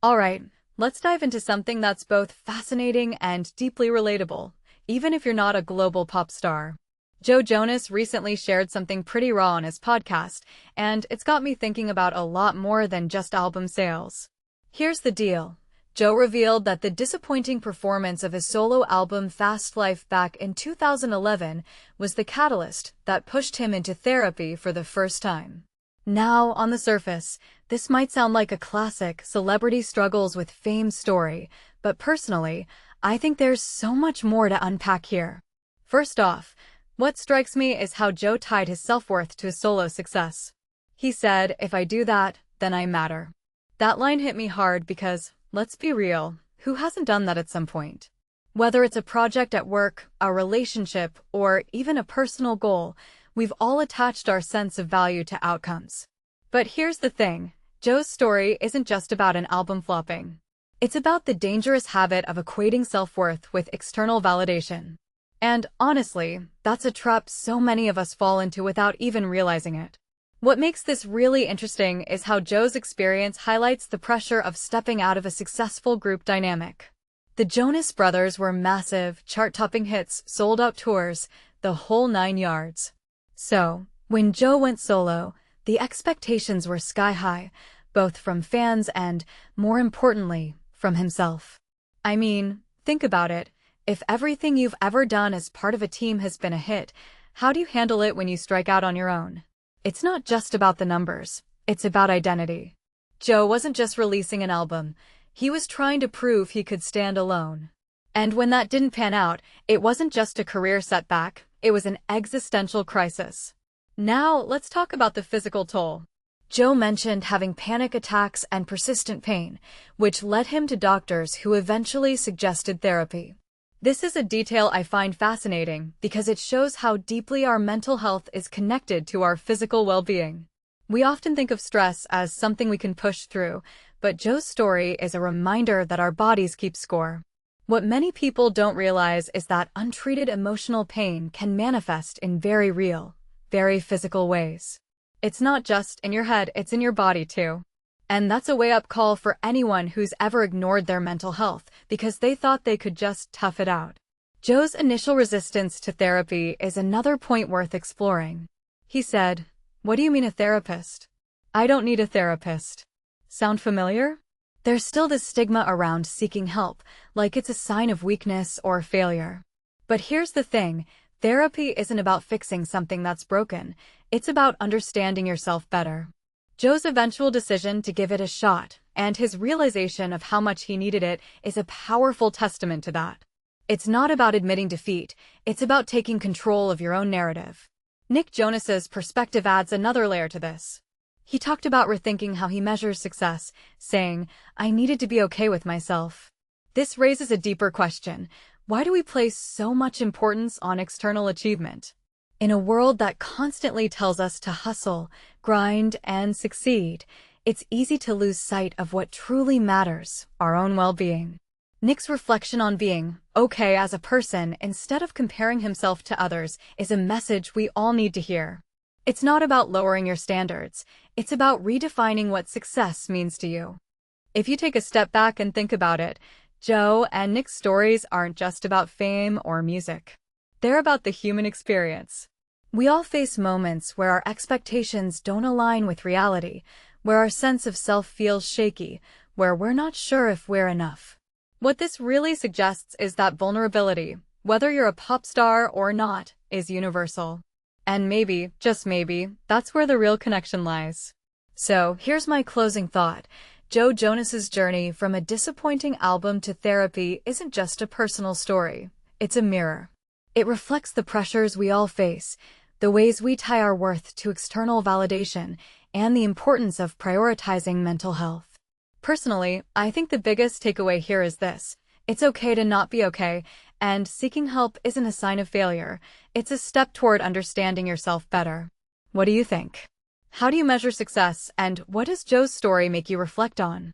Alright, let's dive into something that's both fascinating and deeply relatable, even if you're not a global pop star. Joe Jonas recently shared something pretty raw on his podcast, and it's got me thinking about a lot more than just album sales. Here's the deal. Joe revealed that the disappointing performance of his solo album Fastlife back in 2011 was the catalyst that pushed him into therapy for the first time. Now, on the surface, this might sound like a classic celebrity struggles with fame story, but personally, I think there's so much more to unpack here. First off, what strikes me is how Joe tied his self-worth to his solo success. He said, "If I do that, then I matter." That line hit me hard because, let's be real, who hasn't done that at some point? Whether it's a project at work, a relationship, or even a personal goal, we've all attached our sense of value to outcomes. But here's the thing, Joe's story isn't just about an album flopping. It's about the dangerous habit of equating self-worth with external validation. And honestly, that's a trap so many of us fall into without even realizing it. What makes this really interesting is how Joe's experience highlights the pressure of stepping out of a successful group dynamic. The Jonas Brothers were massive, chart-topping hits, sold-out tours, the whole 9 yards. So, when Joe went solo, the expectations were sky-high, both from fans and, more importantly, from himself. I mean, think about it. If everything you've ever done as part of a team has been a hit, how do you handle it when you strike out on your own? It's not just about the numbers, it's about identity. Joe wasn't just releasing an album, he was trying to prove he could stand alone. And when that didn't pan out, it wasn't just a career setback, it was an existential crisis. Now, let's talk about the physical toll. Joe mentioned having panic attacks and persistent pain, which led him to doctors who eventually suggested therapy. This is a detail I find fascinating because it shows how deeply our mental health is connected to our physical well-being. We often think of stress as something we can push through, but Joe's story is a reminder that our bodies keep score. What many people don't realize is that untreated emotional pain can manifest in very real, very physical ways. It's not just in your head, it's in your body too. And that's a wake-up call for anyone who's ever ignored their mental health because they thought they could just tough it out. Joe's initial resistance to therapy is another point worth exploring. He said, "What do you mean a therapist? I don't need a therapist." Sound familiar? There's still this stigma around seeking help, like it's a sign of weakness or failure. But here's the thing, therapy isn't about fixing something that's broken, it's about understanding yourself better. Joe's eventual decision to give it a shot, and his realization of how much he needed it, is a powerful testament to that. It's not about admitting defeat, it's about taking control of your own narrative. Nick Jonas's perspective adds another layer to this. He talked about rethinking how he measures success, saying, "I needed to be okay with myself." This raises a deeper question. Why do we place so much importance on external achievement? In a world that constantly tells us to hustle, grind, and succeed, it's easy to lose sight of what truly matters, our own well-being. Nick's reflection on being okay as a person instead of comparing himself to others is a message we all need to hear. It's not about lowering your standards, it's about redefining what success means to you. If you take a step back and think about it, Joe and Nick's stories aren't just about fame or music. They're about the human experience. We all face moments where our expectations don't align with reality, where our sense of self feels shaky, where we're not sure if we're enough. What this really suggests is that vulnerability, whether you're a pop star or not, is universal. And maybe, just maybe, that's where the real connection lies. So, here's my closing thought. Joe Jonas's journey from a disappointing album to therapy isn't just a personal story, it's a mirror. It reflects the pressures we all face, the ways we tie our worth to external validation, and the importance of prioritizing mental health. Personally, I think the biggest takeaway here is this. It's okay to not be okay, and seeking help isn't a sign of failure. It's a step toward understanding yourself better. What do you think? How do you measure success, and what does Joe's story make you reflect on?